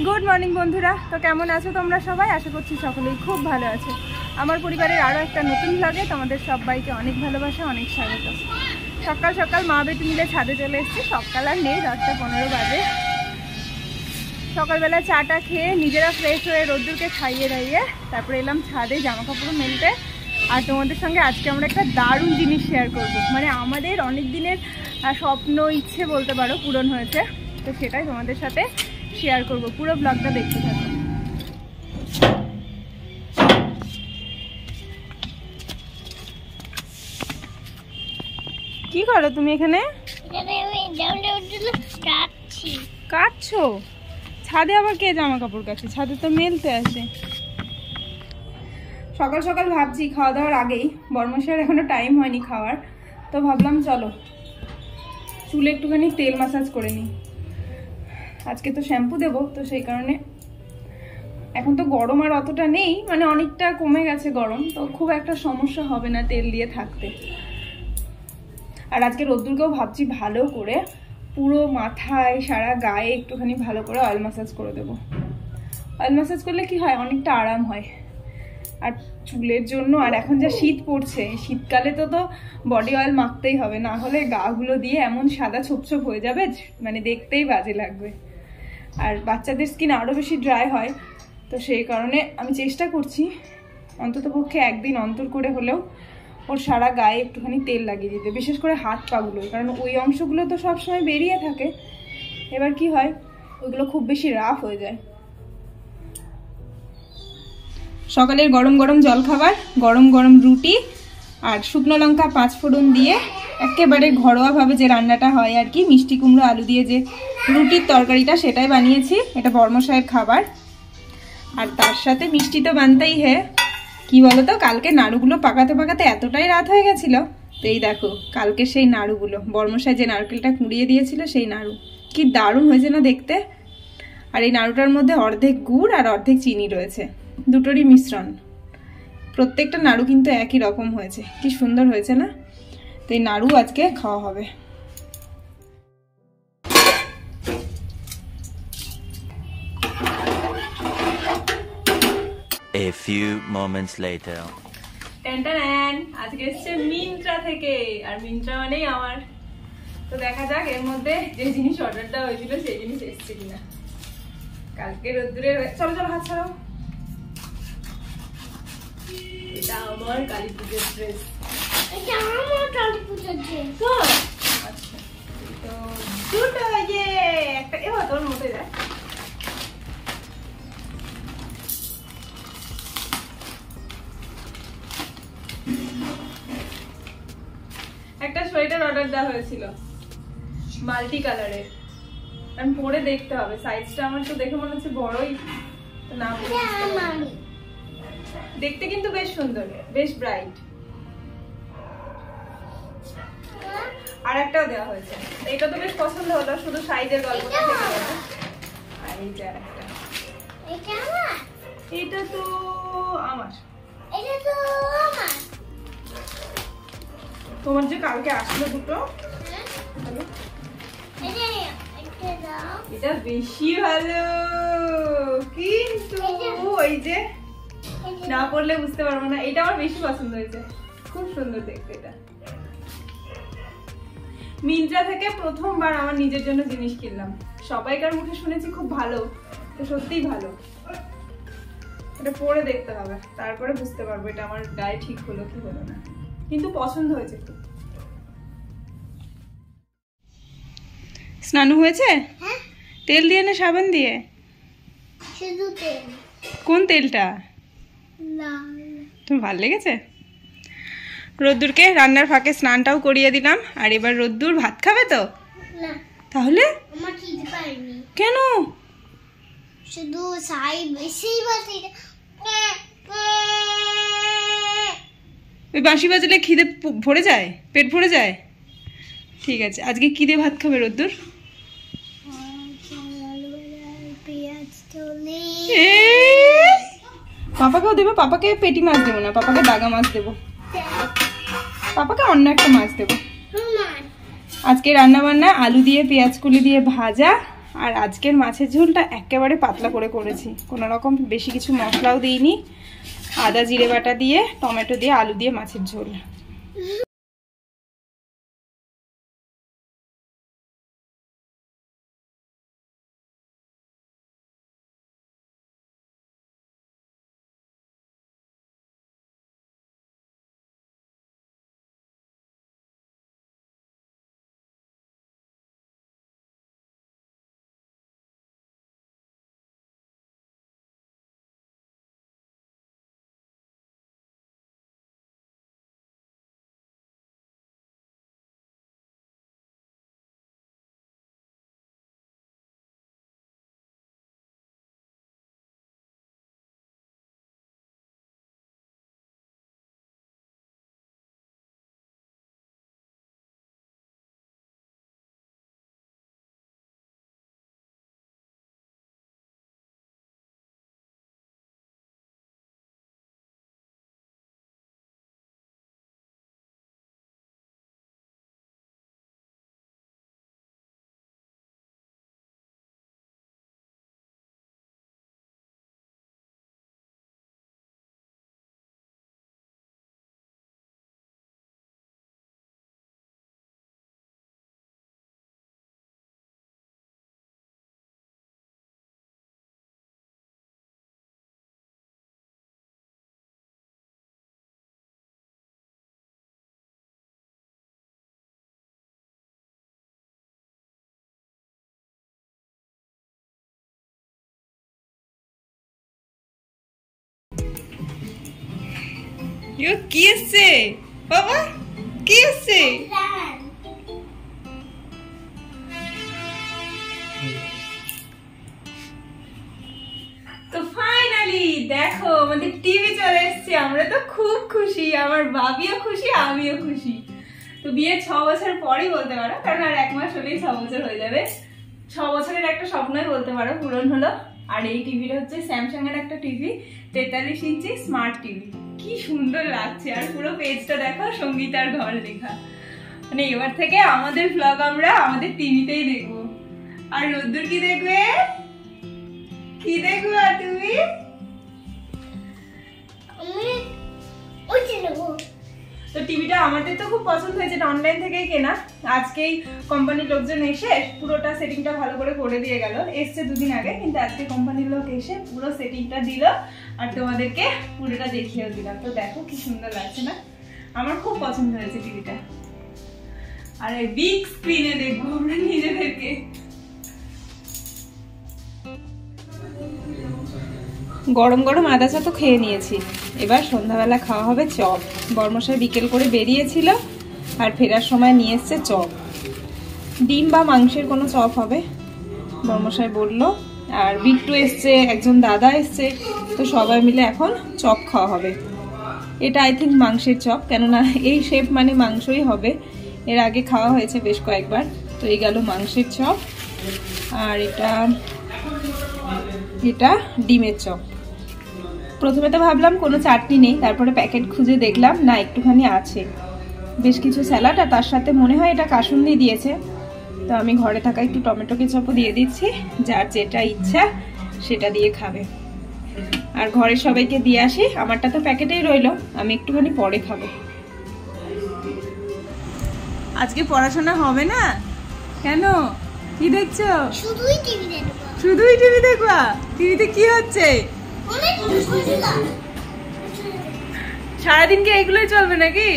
Good morning বন্ধুরা, তো কেমন আছো তোমরা সবাই? আশা করছি সকলেই খুব ভালো আছে। আমার পরিবারের আরও একটা নতুন ব্লগে তোমাদের সবাইকে অনেক ভালোবাসা, অনেক স্বাগত। সকাল সকাল মা বেটি মিলে ছাদে চলে এসেছি। সকাল আর নেই, 10টা 15 বাজে। সকালবেলা চাটা খেয়ে নিজেরা ফ্রেশ হয়ে রোদ্দুরকে খাইয়ে দাইয়ে তারপরে এলাম ছাদে জামা কাপড় মেলতে। আর তোমাদের সঙ্গে আজকে আমরা একটা দারুণ জিনিস শেয়ার করব, মানে আমাদের অনেক দিনের স্বপ্ন ইচ্ছে বলতে পারো পূরণ হয়েছে। তো সেটাই তোমাদের সাথে শেয়ার করব, পুরো ব্লগটা দেখতে থাকো। কি করো তুমি এখানে? কাটছো? ছাদে আবার কে জামা কাপড় কাটছে? ছাদে তো মেলতে আসে। সকাল সকাল ভাবছি খাওয়া দাওয়ার আগেই, বর্মশাইয়ের এখনো টাইম হয়নি খাওয়ার, তো ভাবলাম চলো চুলে একটুখানি তেল ম্যাসাজ করে নিই। আজকে তো শ্যাম্পু দেবো, তো সেই কারণে এখন তো গরম আর অতটা নেই, মানে অনেকটা কমে গেছে গরম, তো খুব একটা সমস্যা হবে না তেল দিয়ে থাকতে। আর আজকে রোদ্দুরকেও ভাবছি ভালো করে পুরো মাথায় সারা গায়ে একটুখানি ভালো করে অয়েল ম্যাসাজ করে দেবো। অয়েল ম্যাসাজ করলে কি হয়, অনেকটা আরাম হয় আর চুলের জন্য। আর এখন যা শীত পড়ছে, শীতকালে তো বডি অয়েল মাখতেই হবে, না হলে গাগুলো দিয়ে এমন সাদা ছোপ ছোপ হয়ে যাবে, মানে দেখতেই বাজে লাগবে। আর বাচ্চাদের স্কিন আরও বেশি ড্রাই হয়, তো সেই কারণে আমি চেষ্টা করছি অন্ততপক্ষে একদিন অন্তর করে হলেও ওর সারা গায়ে একটুখানি তেল লাগিয়ে দিতে, বিশেষ করে হাত পাগুলো, কারণ ওই অংশগুলো তো সবসময় বেরিয়ে থাকে। এবার কি হয়, ওইগুলো খুব বেশি রাফ হয়ে যায়। সকালের গরম গরম জলখাবার, গরম গরম রুটি আর শুকনো লঙ্কা 5 ফোড়ন দিয়ে একেবারে ঘরোয়াভাবে যে রান্নাটা হয় আর কি, মিষ্টি কুমড়ো আলু দিয়ে যে রুটির তরকারিটা, সেটাই বানিয়েছি। এটা বর্মশাইয়ের খাবার। আর তার সাথে মিষ্টি তো বানতেই হ্যাঁ। কি বলতো, কালকে নাড়ুগুলো পাকাতে পাকাতে এতটাই রাত হয়ে গেছিল, তো এই দেখো কালকে সেই নাড়ুগুলো, বর্মশাই যে নারকেলটা কুড়িয়ে দিয়েছিল সেই নাড়ু, কি দারুণ হয়েছে না দেখতে। আর এই নাড়ুটার মধ্যে অর্ধেক গুড় আর অর্ধেক চিনি রয়েছে, দুটোরই মিশ্রণ। প্রত্যেকটা নাড়ু কিন্তু একই রকম হয়েছে, কি সুন্দর হয়েছে না। তো এই নাড়ু আজকে খাওয়া হবে। A few moments later. টেনটেন, আজকে এসছে মিন্ত্রা থেকে, আর মিন্ত্রা মানেই আমার। তো দেখা যাক এর মধ্যে যে জিনিস অর্ডার দেওয়া হয়েছিল সেই জিনিস এসছে কিনা। কালকে রোদ্দুরে চলো চলো হাত ছাড়াও। এটা আমার কালী পুজোর ড্রেস। এটা আমার কালী পুজোর ড্রেস। তো আচ্ছা, তো দুটো যে একটা এবার তোর মধ্যে যায়। একটা সোয়েটার অর্ডার দেওয়া হয়েছিল মাল্টি কালারের, আমি পরে দেখতে হবে সাইজটা। আমার তো দেখে মনে হচ্ছে বড়ই, না দেখতে কিন্তু বেশ সুন্দর, বেশ ব্রাইট। আর একটাও দেওয়া হয়েছে, এটা তো বেশ পছন্দ হলো, শুধু সাইজের গল্পটা থেকে গেল। আর এই যে আরেকটা, এটা আমার, এটা তো আমার, এটা তো আমার। তোমার যে কালকে আসলো দুটো, এটা বেশি ভালো, কিন্তু ওই যে না পড়লে বুঝতে পারবো না। এটা আমার বেশি পছন্দ হয়েছে, খুব সুন্দর দেখতে। এটা মিন্ত্রা থেকে প্রথমবার আমার নিজের জন্য জিনিস কিনলাম। সবাইকার মুখে শুনেছি খুব ভালো, তো সত্যিই ভালো। এটা পরে দেখতে হবে, তারপরে বুঝতে পারবো এটা আমার গায়ে ঠিক হলো কি হলো না, কিন্তু পছন্দ হয়েছে খুব। স্নান হয়েছে? হ্যাঁ। তেল দিয়ে না সাবান দিয়ে? শুধু তেল। কোন তেলটা? লাল। তোমার ভালো লেগেছে? রোদ্দুরকে রান্নার ফাঁকে স্নানটাও করিয়ে দিলাম। আর এবার রোদ্দুর ভাত খাবে তো? না। তাহলে? আমার খিদে পায়নি। কেন? শুধু সাই বেশিই বাসি। ওই বাঁশি বাজলে খিদে ভরে যায়, পেট ভরে যায়? ঠিক আছে, আজকে কি দিয়ে ভাত খাবে রোদ্দুর? পাপাকেও দেবো, পাপাকে পেটি মাছ দেবো না, পাপাকে দাগা মাছ দেবো, পাপাকে অন্য একটা মাছ দেবো। আজকে রান্না বান্না আলু দিয়ে পেঁয়াজ কুলি দিয়ে ভাজা আর আজকের মাছের ঝোলটা একেবারে পাতলা করে করেছি, কোনো রকম বেশি কিছু মশলাও দিইনি, আদা জিরে বাটা দিয়ে টমেটো দিয়ে আলু দিয়ে মাছের ঝোল। কি এসছে বাবা, কি এসছে? তো ফাইনালি দেখো আমাদের টিভি চলে এসছে, আমরা তো খুব খুশি, আমার বাবিও খুশি আমিও খুশি। তো বিয়ে 6 বছর পরই বলতে পারো, কারণ আর 1 মাস হলেই 6 বছর হয়ে যাবে। 6 বছরের একটা স্বপ্নই বলতে পারো পূরণ হলো। আর এই টিভিটা হচ্ছে স্যামসাং এর একটা টিভি, 43 ইঞ্চি স্মার্ট টিভি। কি সুন্দর লাগছে, আর পুরো পেজটা দেখো সঙ্গীতার ঘর লেখা। মানে এবার থেকে আমাদের ব্লগ আমরা আমাদের টিভিতেই দেখবো। আর রোদ্দুর কি দেখবে, কি দেখবো আর তুমি? তো টিভিটা আমাদের তো খুব পছন্দ হয়েছে, অনলাইন থেকেই কেনা। আজকেই কোম্পানির লোকজন এসে পুরোটা সেটিংটা ভালো করে দিয়ে গেল। এসছে 2 দিন আগে, কিন্তু আজকে কোম্পানির লোক এসে পুরো সেটিংটা দিল আর তোমাদেরকে পুরোটা দেখিয়েও দিলাম। তো দেখো কি সুন্দর লাগছে না, আমার খুব পছন্দ হয়েছে টিভিটা। আর এই বিগ স্ক্রিনে দেখবো আমরা নিজেদেরকে। গরম গরম আদা চা তো খেয়ে নিয়েছি, এবার সন্ধ্যাবেলা খাওয়া হবে চপ। বর্মশাই বিকেল করে বেরিয়েছিল আর ফেরার সময় নিয়ে এসছে চপ, ডিম বা মাংসের কোনো চপ হবে বর্মশাই বললো। আর বিট্টু এসছে, একজন দাদা এসছে, তো সবাই মিলে এখন চপ খাওয়া হবে। এটা আই থিঙ্ক মাংসের চপ, কেননা এই শেপ মানে মাংসই হবে। এর আগে খাওয়া হয়েছে বেশ কয়েকবার। তো এই গেল মাংসের চপ, আর এটা ডিমের চপ। প্রথমে তো ভাবলাম কোনো চাটনি নেই, তারপরে প্যাকেট খুঁজে দেখলাম না একটুখানি আছে, বেশ কিছু স্যালাড, আর তার সাথে মনে হয় এটা কাসুন্দি দিয়েছে। তো আমি ঘরে থাকা একটু টমেটো কেচাপও দিয়ে দিচ্ছি, যার যেটা ইচ্ছা সেটা দিয়ে খাবে। আর ঘরের সবাইকে দিয়ে আসি, আমারটা তো প্যাকেটেই রইলো, আমি একটুখানি পরে খাবো। আজকে পড়াশোনা হবে না কেন? কি দেখছো? শুধুই টিভি দেখবো। শুধুই টিভি দেখবা? টিভিতে কি হচ্ছে? সারাদিন কি এগুলোই চলবে নাকি?